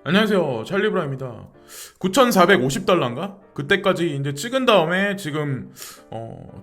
안녕하세요. 찰리브라입니다. 9,450달러인가? 그때까지 이제 찍은 다음에 지금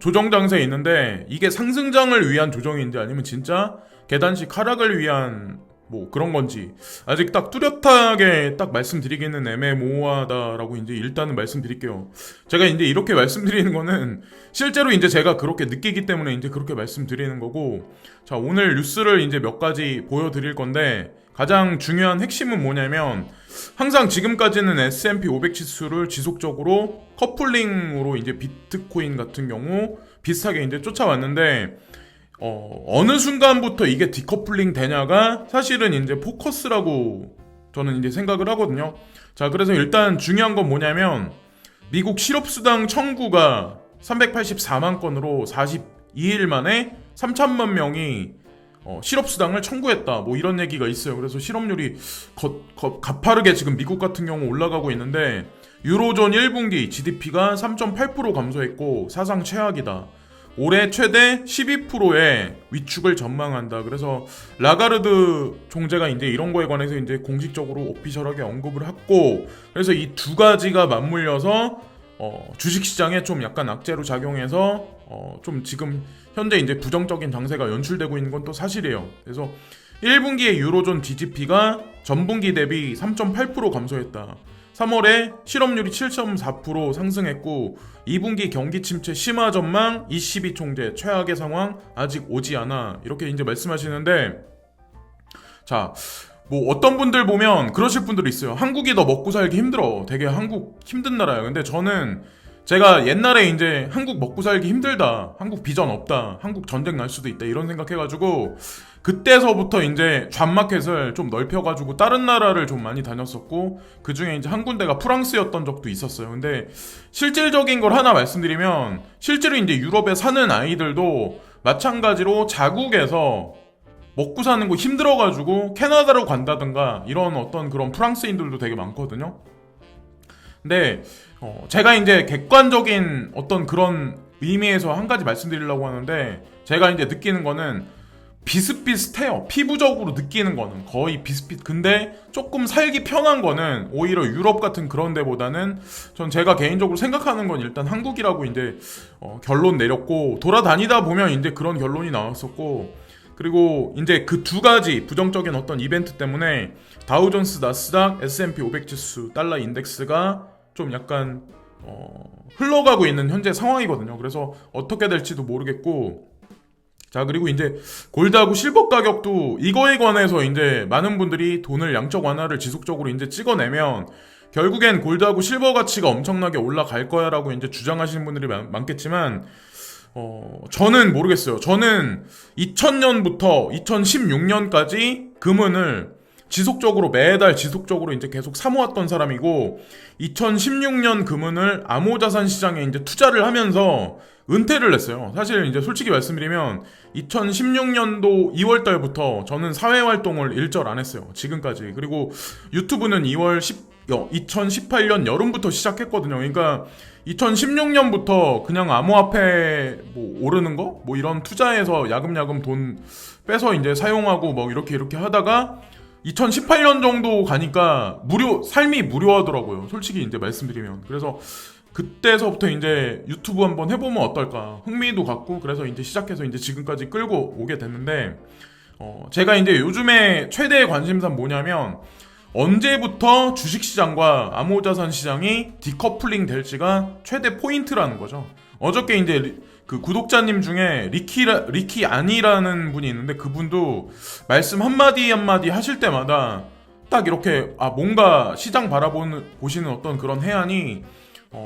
조정 장세에 있는데 이게 상승장을 위한 조정인지 아니면 진짜 계단식 하락을 위한 뭐 그런 건지 아직 딱 뚜렷하게 딱 말씀드리기는 애매모호하다라고 이제 일단은 말씀드릴게요. 제가 이제 이렇게 말씀드리는 거는 실제로 이제 제가 그렇게 느끼기 때문에 이제 그렇게 말씀드리는 거고, 자, 오늘 뉴스를 이제 몇 가지 보여드릴 건데 가장 중요한 핵심은 뭐냐면, 항상 지금까지는 S&P 500 지수를 지속적으로 커플링으로 이제 비트코인 같은 경우 비슷하게 이제 쫓아왔는데, 어느 순간부터 이게 디커플링 되냐가 사실은 이제 포커스라고 저는 이제 생각을 하거든요. 자, 그래서 일단 중요한 건 뭐냐면, 미국 실업수당 청구가 384만 건으로 42일 만에 3천만 명이 실업수당을 청구했다, 뭐 이런 얘기가 있어요. 그래서 실업률이 가파르게 지금 미국 같은 경우 올라가고 있는데, 유로존 1분기 GDP가 3.8% 감소했고 사상 최악이다. 올해 최대 12%의 위축을 전망한다. 그래서 라가르드 총재가 이제 이런 거에 관해서 이제 공식적으로 오피셜하게 언급을 했고, 그래서 이 두 가지가 맞물려서 주식시장에 좀 약간 악재로 작용해서 좀 지금 현재 이제 부정적인 장세가 연출되고 있는 건 또 사실이에요. 그래서 1분기에 유로존 GDP가 전분기 대비 3.8% 감소했다. 3월에 실업률이 7.4% 상승했고, 2분기 경기 침체 심화 전망, ECB 총재 최악의 상황 아직 오지 않아, 이렇게 이제 말씀하시는데, 자, 뭐 어떤 분들 보면 그러실 분들이 있어요. 한국이 더 먹고 살기 힘들어, 되게 한국 힘든 나라야. 근데 저는 제가 옛날에 이제 한국 먹고 살기 힘들다, 한국 비전 없다, 한국 전쟁 날 수도 있다, 이런 생각해가지고 그때서부터 이제 잡마켓을 좀 넓혀가지고 다른 나라를 좀 많이 다녔었고, 그 중에 이제 한 군데가 프랑스였던 적도 있었어요. 근데 실질적인 걸 하나 말씀드리면, 실제로 이제 유럽에 사는 아이들도 마찬가지로 자국에서 먹고 사는 거 힘들어가지고 캐나다로 간다든가 이런 어떤 그런 프랑스인들도 되게 많거든요. 근데 제가 이제 객관적인 어떤 그런 의미에서 한 가지 말씀드리려고 하는데, 제가 이제 느끼는 거는 비슷비슷해요. 피부적으로 느끼는 거는 거의 비슷비슷. 근데 조금 살기 편한 거는 오히려 유럽 같은 그런 데보다는, 전 제가 개인적으로 생각하는 건 일단 한국이라고 이제 결론 내렸고, 돌아다니다 보면 이제 그런 결론이 나왔었고, 그리고 이제 그 두 가지 부정적인 어떤 이벤트 때문에 다우존스, 나스닥, S&P 500 지수, 달러 인덱스가 좀 약간 흘러가고 있는 현재 상황이거든요. 그래서 어떻게 될지도 모르겠고, 자, 그리고 이제 골드하고 실버 가격도 이거에 관해서 이제 많은 분들이 돈을 양적 완화를 지속적으로 이제 찍어내면 결국엔 골드하고 실버 가치가 엄청나게 올라갈 거야라고 이제 주장하시는 분들이 많겠지만, 저는 모르겠어요. 저는 2000년부터 2016년까지 금은을 지속적으로 매달 지속적으로 이제 계속 사모았던 사람이고, 2016년 금은을 암호자산 시장에 이제 투자를 하면서 은퇴를 했어요. 사실 이제 솔직히 말씀드리면 2016년도 2월 달부터 저는 사회 활동을 일절 안 했어요. 지금까지. 그리고 유튜브는 2018년 여름부터 시작했거든요. 그러니까 2016년부터 그냥 암호화폐 뭐 오르는 거? 뭐 이런 투자해서 야금야금 돈 빼서 이제 사용하고 뭐 이렇게 하다가 2018년 정도 가니까 삶이 무료하더라고요. 솔직히 이제 말씀드리면. 그래서 그때서부터 이제 유튜브 한번 해보면 어떨까 흥미도 갖고, 그래서 이제 시작해서 이제 지금까지 끌고 오게 됐는데, 제가 이제 요즘에 최대의 관심사는 뭐냐면, 언제부터 주식시장과 암호자산 시장이 디커플링 될지가 최대 포인트라는 거죠. 어저께 이제 그 구독자님 중에 리키 안이라는 분이 있는데, 그분도 말씀 한마디 한마디 하실 때마다 딱 이렇게 뭔가 시장 보시는 어떤 그런 해안이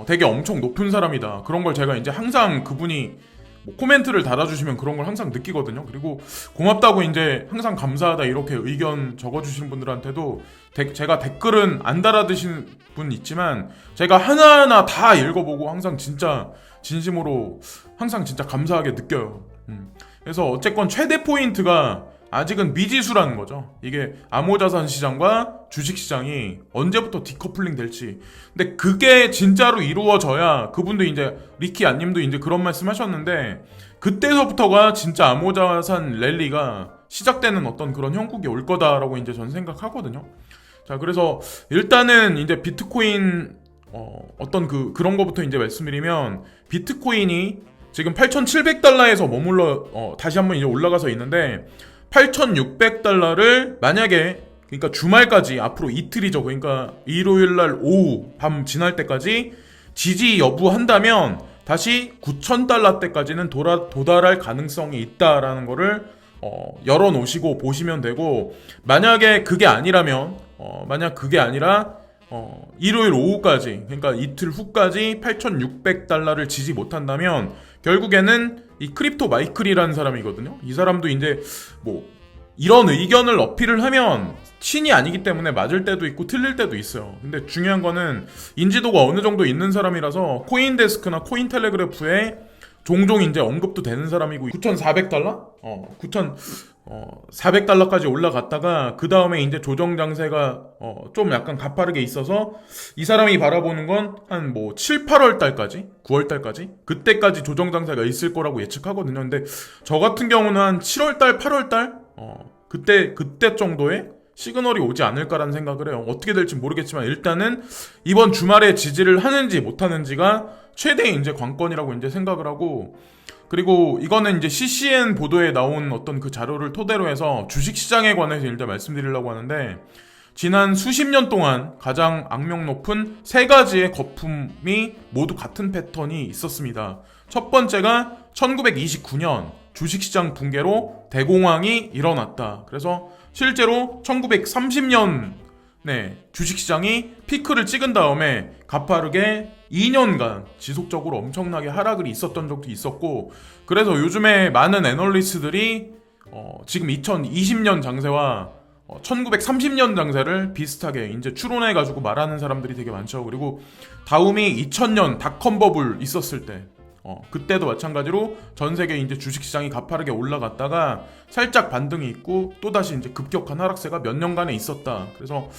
되게 엄청 높은 사람이다, 그런 걸 제가 이제 항상 그분이 뭐 코멘트를 달아주시면 그런 걸 항상 느끼거든요. 그리고 고맙다고 이제 항상 감사하다 이렇게 의견 적어주시는 분들한테도 제가 댓글은 안 달아드시는 분 있지만 제가 하나하나 다 읽어보고 항상 진짜 진심으로 항상 진짜 감사하게 느껴요. 그래서 어쨌건 최대 포인트가 아직은 미지수라는 거죠. 이게 암호자산 시장과 주식시장이 언제부터 디커플링 될지. 근데 그게 진짜로 이루어져야, 그분도 이제 리키 안님도 이제 그런 말씀 하셨는데, 그때서부터가 진짜 암호자산 랠리가 시작되는 어떤 그런 형국이 올 거다라고 이제 저는 생각하거든요. 자, 그래서 일단은 이제 비트코인 어떤 그런 거부터 이제 말씀드리면, 비트코인이 지금 8,700달러에서 머물러 다시 한번 이제 올라가서 있는데, 8,600달러를 만약에, 그러니까 주말까지, 앞으로 이틀이죠. 그러니까 일요일 날 오후 밤 지날 때까지 지지 여부한다면 다시 9,000달러대까지는 도달할 가능성이 있다라는 거를 열어놓으시고 보시면 되고, 만약에 그게 아니라면 만약 그게 아니라 일요일 오후까지, 그러니까 이틀 후까지 8,600달러를 지지 못한다면 결국에는 이 크립토 마이클이라는 사람이거든요. 이 사람도 이제 뭐 이런 의견을 어필을 하면 신이 아니기 때문에 맞을 때도 있고 틀릴 때도 있어요. 근데 중요한 거는 인지도가 어느 정도 있는 사람이라서 코인데스크나 코인텔레그래프에 종종 이제 언급도 되는 사람이고, 9,400달러? 9,400달러까지 올라갔다가 그 다음에 이제 조정 장세가 좀 약간 가파르게 있어서 이 사람이 바라보는 건 한 뭐 7, 8월 달까지, 9월 달까지, 그때까지 조정 장세가 있을 거라고 예측하거든요. 근데 저 같은 경우는 한 7월 달, 8월 달 그때 정도에 시그널이 오지 않을까라는 생각을 해요. 어떻게 될지 모르겠지만 일단은 이번 주말에 지지를 하는지 못하는지가 최대의 이제 관건이라고 이제 생각을 하고, 그리고 이거는 이제 CCN 보도에 나온 어떤 그 자료를 토대로 해서 주식시장에 관해서 일단 말씀드리려고 하는데, 지난 수십 년 동안 가장 악명 높은 세 가지의 거품이 모두 같은 패턴이 있었습니다. 첫 번째가 1929년 주식시장 붕괴로 대공황이 일어났다. 그래서 실제로 1930년 주식시장이 피크를 찍은 다음에 가파르게 2년간 지속적으로 엄청나게 하락을 있었던 적도 있었고, 그래서 요즘에 많은 애널리스트들이 지금 2020년 장세와 1930년 장세를 비슷하게 이제 추론해가지고 말하는 사람들이 되게 많죠. 그리고 다음이 2000년 닷컴 버블 있었을 때, 그때도 마찬가지로 전 세계 이제 주식시장이 가파르게 올라갔다가 살짝 반등이 있고 또다시 이제 급격한 하락세가 몇 년간에 있었다. 그래서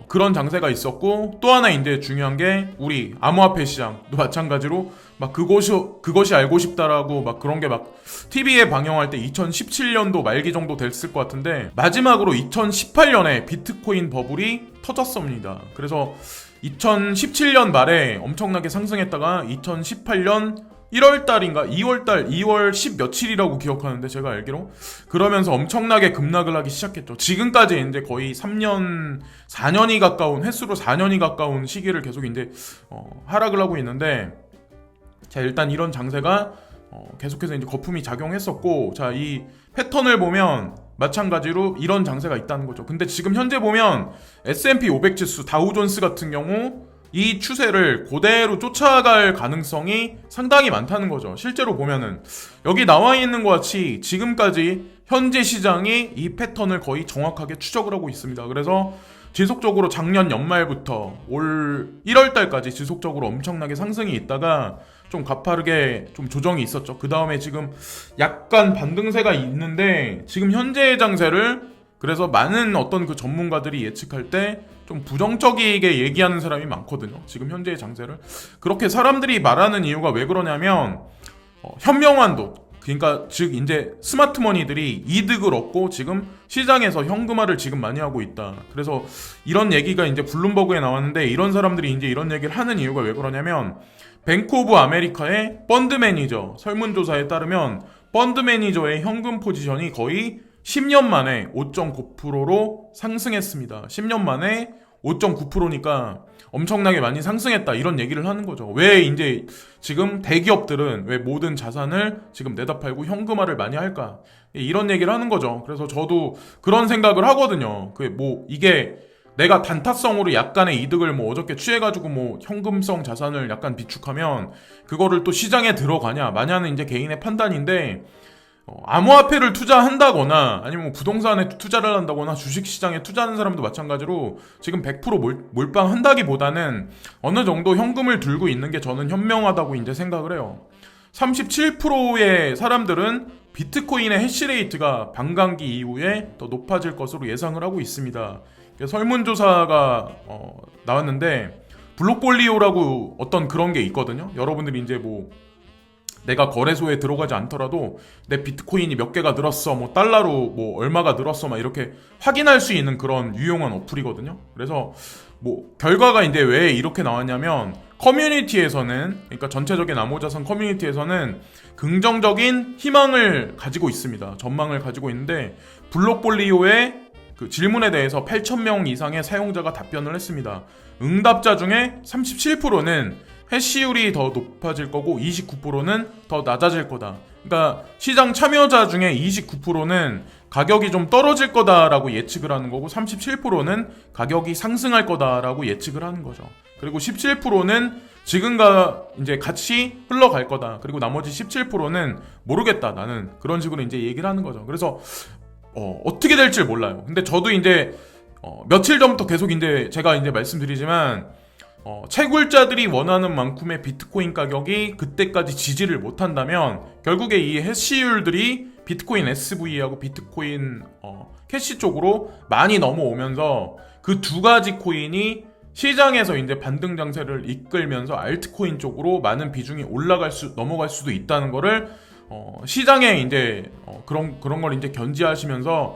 그런 장세가 있었고, 또 하나 이제 중요한 게 우리 암호화폐 시장도 마찬가지로 막 그것이 알고 싶다라고 막 그런 게 막 TV에 방영할 때 2017년도 말기 정도 됐을 것 같은데, 마지막으로 2018년에 비트코인 버블이 터졌습니다. 그래서 2017년 말에 엄청나게 상승했다가 2018년 1월달인가 2월 10 며칠이라고 기억하는데 제가 알기로, 그러면서 엄청나게 급락을 하기 시작했죠. 지금까지 이제 거의 3년 4년이 가까운, 횟수로 4년이 가까운 시기를 계속 이제 하락을 하고 있는데, 자, 일단 이런 장세가 계속해서 이제 거품이 작용했었고, 자, 이 패턴을 보면 마찬가지로 이런 장세가 있다는 거죠. 근데 지금 현재 보면 S&P 500 지수, 다우존스 같은 경우 이 추세를 그대로 쫓아갈 가능성이 상당히 많다는 거죠. 실제로 보면은 여기 나와 있는 것 같이 지금까지 현재 시장이 이 패턴을 거의 정확하게 추적을 하고 있습니다. 그래서 지속적으로 작년 연말부터 올 1월 달까지 지속적으로 엄청나게 상승이 있다가 좀 가파르게 좀 조정이 있었죠. 그 다음에 지금 약간 반등세가 있는데, 지금 현재의 장세를 그래서 많은 어떤 그 전문가들이 예측할 때 좀 부정적이게 얘기하는 사람이 많거든요. 지금 현재의 장세를 그렇게 사람들이 말하는 이유가 왜 그러냐면, 현명환도, 그러니까 즉 이제 스마트머니들이 이득을 얻고 지금 시장에서 현금화를 지금 많이 하고 있다. 그래서 이런 얘기가 이제 블룸버그에 나왔는데, 이런 사람들이 이제 이런 얘기를 하는 이유가 왜 그러냐면, 뱅크 오브 아메리카의 펀드 매니저 설문조사에 따르면 펀드 매니저의 현금 포지션이 거의 10년 만에 5.9%로 상승했습니다. 10년 만에 5.9%니까 엄청나게 많이 상승했다, 이런 얘기를 하는 거죠. 왜 이제 지금 대기업들은 왜 모든 자산을 지금 내다 팔고 현금화를 많이 할까, 이런 얘기를 하는 거죠. 그래서 저도 그런 생각을 하거든요. 이게 내가 단타성으로 약간의 이득을 어저께 취해가지고 현금성 자산을 약간 비축하면 그거를 또 시장에 들어가냐 마냐는 이제 개인의 판단인데, 암호화폐를 투자한다거나 아니면 부동산에 투자를 한다거나 주식시장에 투자하는 사람도 마찬가지로 지금 100% 몰빵한다기보다는 어느 정도 현금을 들고 있는 게 저는 현명하다고 이제 생각을 해요. 37%의 사람들은 비트코인의 해시레이트가 반감기 이후에 더 높아질 것으로 예상을 하고 있습니다. 설문조사가 나왔는데 블록폴리오라고 어떤 그런 게 있거든요. 여러분들이 이제 내가 거래소에 들어가지 않더라도 내 비트코인이 몇 개가 늘었어, 뭐 달러로 뭐 얼마가 늘었어, 막 이렇게 확인할 수 있는 그런 유용한 어플이거든요. 그래서 뭐 결과가 이제 왜 이렇게 나왔냐면, 커뮤니티에서는, 그러니까 전체적인 암호자산 커뮤니티에서는 긍정적인 희망을 가지고 있습니다. 전망을 가지고 있는데, 블록폴리오의 그 질문에 대해서 8,000명 이상의 사용자가 답변을 했습니다. 응답자 중에 37%는 해시율이 더 높아질 거고 29%는 더 낮아질 거다. 그러니까 시장 참여자 중에 29%는 가격이 좀 떨어질 거다라고 예측을 하는 거고, 37%는 가격이 상승할 거다라고 예측을 하는 거죠. 그리고 17%는 지금과 이제 같이 흘러갈 거다. 그리고 나머지 17%는 모르겠다, 나는. 그런 식으로 이제 얘기를 하는 거죠. 그래서 어떻게 될지 몰라요. 근데 저도 이제 며칠 전부터 계속 이제 제가 이제 말씀드리지만, 채굴자들이 원하는 만큼의 비트코인 가격이 그때까지 지지를 못한다면 결국에 이 해시율들이 비트코인 SV하고 비트코인 캐시 쪽으로 많이 넘어오면서 그 두 가지 코인이 시장에서 이제 반등 장세를 이끌면서 알트코인 쪽으로 많은 비중이 넘어갈 수도 있다는 거를 시장에 이제 그런 걸 이제 견지하시면서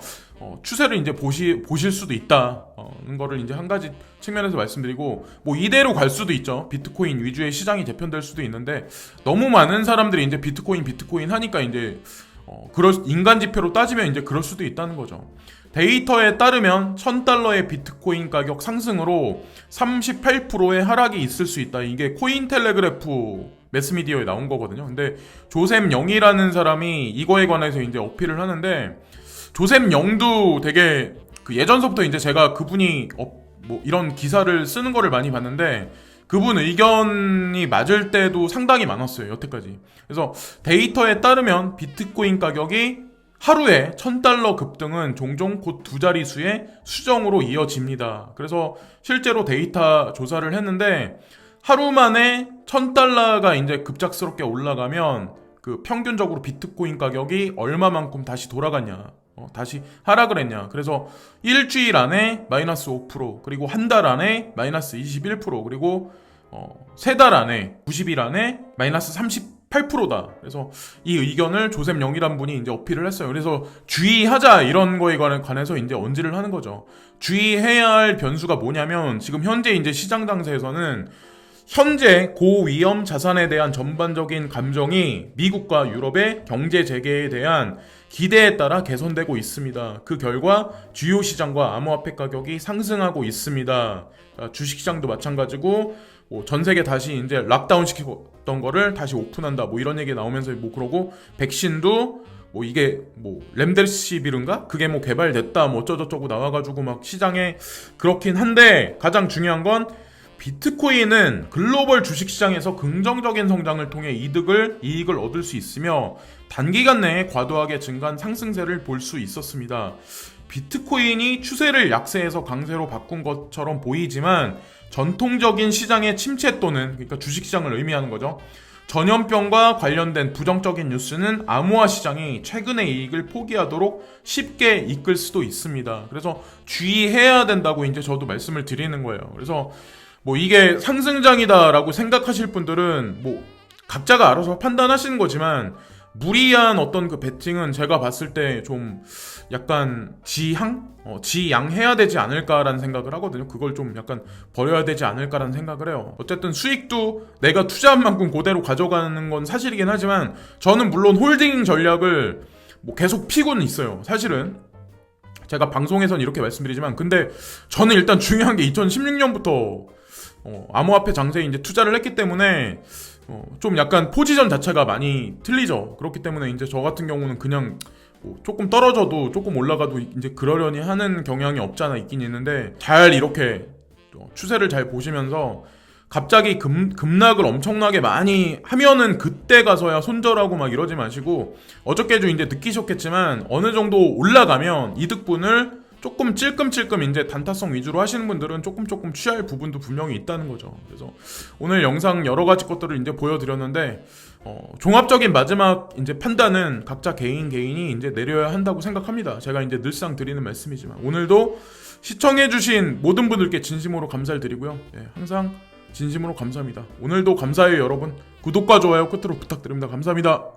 추세를 이제 보실 수도 있다는 거를 이제 한 가지 측면에서 말씀드리고, 뭐 이대로 갈 수도 있죠. 비트코인 위주의 시장이 재편될 수도 있는데, 너무 많은 사람들이 이제 비트코인 하니까 이제 인간 지표로 따지면 이제 그럴 수도 있다는 거죠. 데이터에 따르면 $1,000의 비트코인 가격 상승으로 38%의 하락이 있을 수 있다. 이게 코인텔레그래프 매스미디어에 나온 거거든요. 근데 조셉 영이라는 사람이 이거에 관해서 이제 어필을 하는데, 조셉 영도 되게 예전서부터 이제 제가 그분이 뭐 이런 기사를 쓰는 거를 많이 봤는데, 그분 의견이 맞을 때도 상당히 많았어요, 여태까지. 그래서 데이터에 따르면 비트코인 가격이 하루에 $1,000 급등은 종종 곧 두 자릿수의 수정으로 이어집니다. 그래서 실제로 데이터 조사를 했는데, 하루 만에 $1,000가 이제 급작스럽게 올라가면 그 평균적으로 비트코인 가격이 얼마만큼 다시 돌아갔냐, 다시 하락을 했냐. 그래서 일주일 안에 마이너스 5%, 그리고 한 달 안에 마이너스 21%, 그리고 세 달 안에 90일 안에 마이너스 38%다. 그래서 이 의견을 조셉 영이란 분이 이제 어필을 했어요. 그래서 주의하자, 이런 거에 관해서 이제 언지를 하는 거죠. 주의해야 할 변수가 뭐냐면, 지금 현재 이제 시장 장세에서는 현재 고위험 자산에 대한 전반적인 감정이 미국과 유럽의 경제 재개에 대한 기대에 따라 개선되고 있습니다. 그 결과 주요 시장과 암호화폐 가격이 상승하고 있습니다. 주식시장도 마찬가지고, 전 세계 다시 이제 락다운 시켰던 거를 다시 오픈한다, 뭐 이런 얘기 나오면서, 뭐 그러고 백신도 뭐 이게 뭐 렘데시비르인가? 그게 뭐 개발됐다, 뭐 어쩌고저쩌고 나와가지고 막 시장에 그렇긴 한데, 가장 중요한 건 비트코인은 글로벌 주식시장에서 긍정적인 성장을 통해 이익을 얻을 수 있으며 단기간 내에 과도하게 증가한 상승세를 볼 수 있었습니다. 비트코인이 추세를 약세에서 강세로 바꾼 것처럼 보이지만, 전통적인 시장의 침체 또는, 그러니까 주식시장을 의미하는 거죠, 전염병과 관련된 부정적인 뉴스는 암호화 시장이 최근의 이익을 포기하도록 쉽게 이끌 수도 있습니다. 그래서 주의해야 된다고 이제 저도 말씀을 드리는 거예요. 그래서 뭐 이게 상승장이다라고 생각하실 분들은 뭐 각자가 알아서 판단하시는 거지만, 무리한 어떤 그 베팅은 제가 봤을 때 좀 약간 지양해야 되지 않을까라는 생각을 하거든요. 그걸 좀 약간 버려야 되지 않을까라는 생각을 해요. 어쨌든 수익도 내가 투자한 만큼 그대로 가져가는 건 사실이긴 하지만, 저는 물론 홀딩 전략을 뭐 계속 피고는 있어요. 사실은 제가 방송에선 이렇게 말씀드리지만, 근데 저는 일단 중요한 게 2016년부터 암호화폐 장세에 이제 투자를 했기 때문에 좀 약간 포지션 자체가 많이 틀리죠. 그렇기 때문에 이제 저 같은 경우는 그냥 뭐 조금 떨어져도 조금 올라가도 이제 그러려니 하는 경향이 없잖아 있긴 있는데, 잘 이렇게 추세를 잘 보시면서 갑자기 급락을 엄청나게 많이 하면은 그때 가서야 손절하고 막 이러지 마시고, 어저께도 이제 느끼셨겠지만 어느 정도 올라가면 이득분을 조금 찔끔찔끔 이제 단타성 위주로 하시는 분들은 조금 취할 부분도 분명히 있다는 거죠. 그래서 오늘 영상 여러 가지 것들을 이제 보여드렸는데, 종합적인 마지막 이제 판단은 각자 개인이 이제 내려야 한다고 생각합니다. 제가 이제 늘상 드리는 말씀이지만, 오늘도 시청해주신 모든 분들께 진심으로 감사를 드리고요. 항상 진심으로 감사합니다. 오늘도 감사해요, 여러분. 구독과 좋아요 끝으로 부탁드립니다. 감사합니다.